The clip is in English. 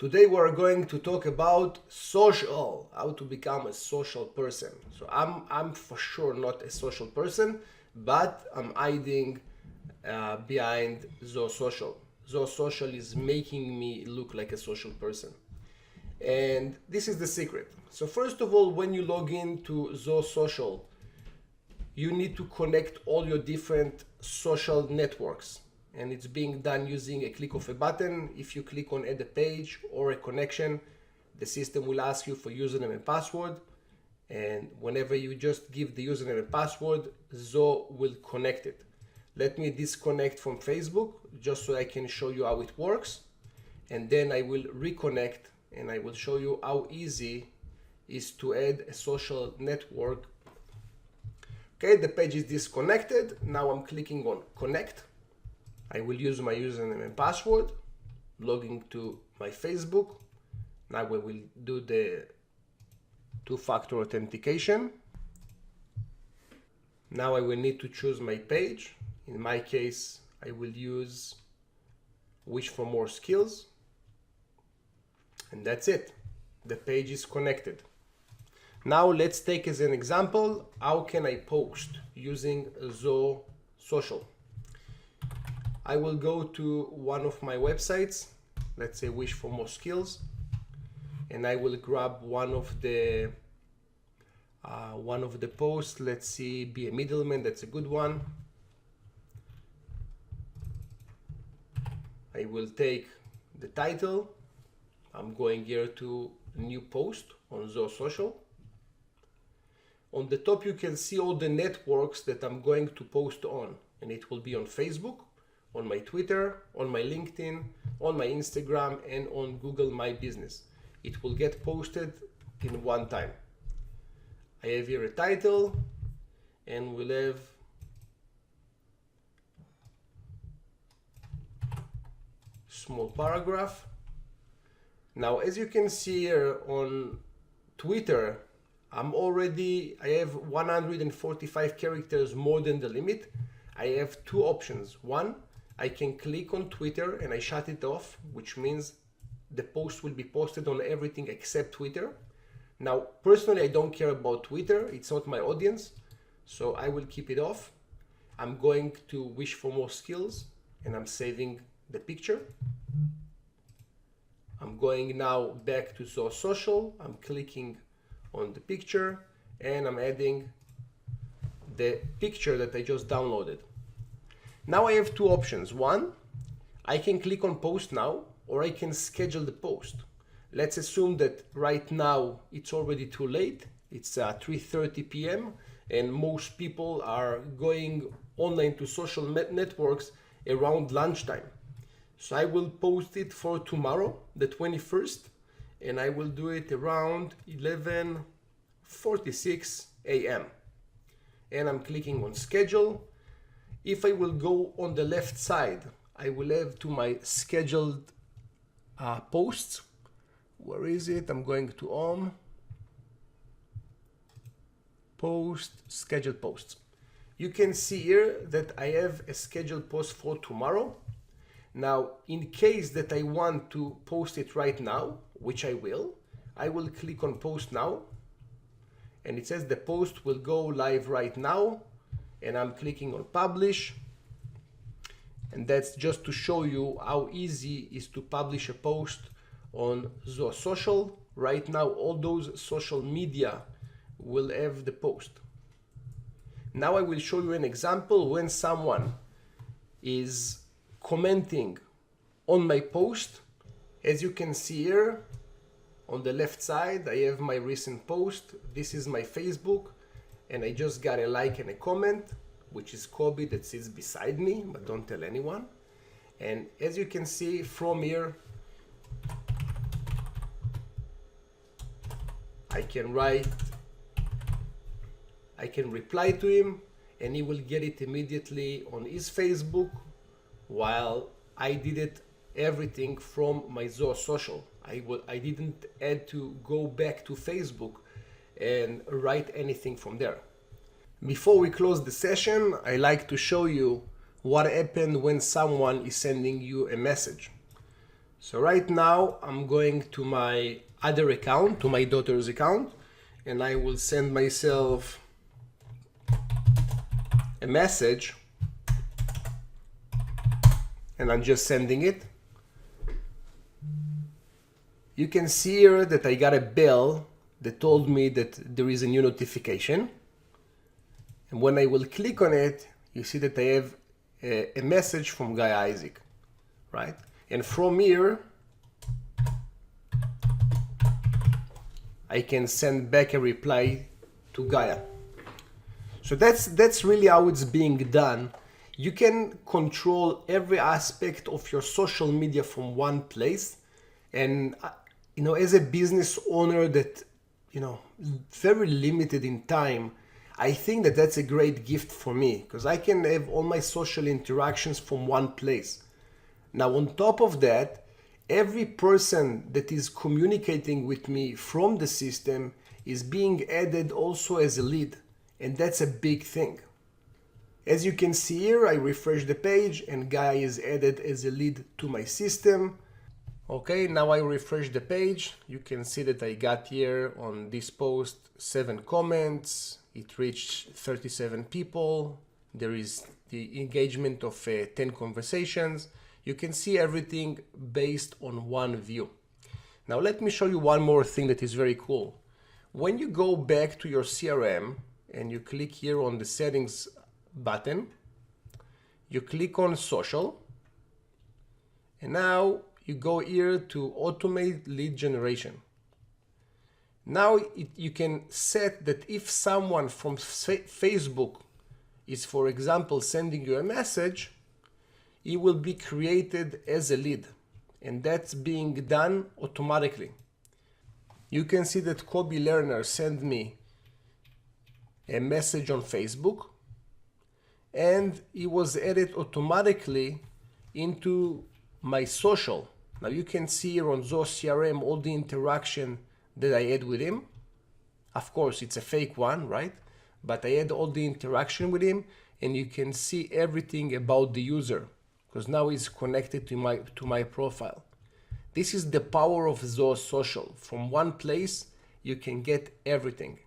Today we're going to talk about social, how to become a social person. So I'm for sure not a social person, but I'm hiding behind Zoho Social. Zoho Social is making me look like a social person. And this is the secret. So first of all, when you log into Zoho Social, you need to connect all your different social networks. And it's being done using a click of a button. If you click on add a page or a connection, the system will ask you for username and password. And whenever you just give the username and password, Zoho will connect it. Let me disconnect from Facebook just so I can show you how it works. And then I will reconnect and I will show you how easy it is to add a social network. Okay, the page is disconnected. Now I'm clicking on connect. I will use my username and password, logging to my Facebook. Now we will do the two-factor authentication. Now I will need to choose my page. In my case, I will use wish for more skills. And that's it. The page is connected. Now let's take as an example, how can I post using Zoho Social? I will go to one of my websites, let's say wish for more skills, and I will grab one of the posts. Let's see, be a middleman, that's a good one. I will take the title. I'm going here to new post on Zoho Social. On the top you can see all the networks that I'm going to post on, and it will be on Facebook, on my Twitter, on my LinkedIn, on my Instagram, and on Google My Business. It will get posted in one time. I have here a title, and we'll have small paragraph. Now, as you can see here on Twitter, I have 145 characters more than the limit. I have two options. One, I can click on Twitter and I shut it off, which means the post will be posted on everything except Twitter. Now, personally, I don't care about Twitter. It's not my audience, so I will keep it off. I'm going to wish for more skills and I'm saving the picture. I'm going now back to Zoho Social. I'm clicking on the picture and I'm adding the picture that I just downloaded. Now I have two options. One, I can click on post now, or I can schedule the post. Let's assume that right now it's already too late. It's 3:30 p.m. and most people are going online to social networks around lunchtime. So I will post it for tomorrow, the 21st, and I will do it around 11:46 a.m. And I'm clicking on schedule. If I will go on the left side, I will have to my scheduled posts. Where is it? I'm going to home, post, scheduled posts. You can see here that I have a scheduled post for tomorrow. Now, in case that I want to post it right now, which I will click on post now. And it says the post will go live right now. And I'm clicking on publish. And that's just to show you how easy it is to publish a post on Zoho Social. Right now, all those social media will have the post. Now I will show you an example when someone is commenting on my post. As you can see here, on the left side, I have my recent post. This is my Facebook, and I just got a like and a comment, which is Kobe that sits beside me, but don't tell anyone. And as you can see from here, I can reply to him, and he will get it immediately on his Facebook, while I did it everything from my Zoho Social. I didn't had to go back to Facebook and write anything from there. Before we close the session, I like to show you what happened when someone is sending you a message. So right now I'm going to my other account, to my daughter's account, and I will send myself a message, and I'm just sending it. You can see here that I got a bell that told me that there is a new notification. And when I will click on it, you see that I have a message from guy Izik, right? And from here, I can send back a reply to Gaia. So that's really how it's being done. You can control every aspect of your social media from one place. And as a business owner that, very limited in time, I think that that's a great gift for me because I can have all my social interactions from one place. Now, on top of that, every person that is communicating with me from the system is being added also as a lead. And that's a big thing. As you can see here, I refresh the page and Guy is added as a lead to my system. Okay, now I refresh the page. You can see that I got here on this post 7 comments. It reached 37 people. There is the engagement of 10 conversations. You can see everything based on one view. Now let me show you one more thing that is very cool. When you go back to your CRM and you click here on the settings button, you click on social, and now you go here to automate lead generation. Now you can set that if someone from Facebook is, for example, sending you a message, it will be created as a lead, and that's being done automatically. You can see that Kobe Lerner sent me a message on Facebook, and it was added automatically into my social. Now you can see here on Zoho CRM all the interaction that I had with him. Of course, it's a fake one, right? But I had all the interaction with him, and you can see everything about the user because now he's connected to my profile. This is the power of Zoho Social. From one place, you can get everything.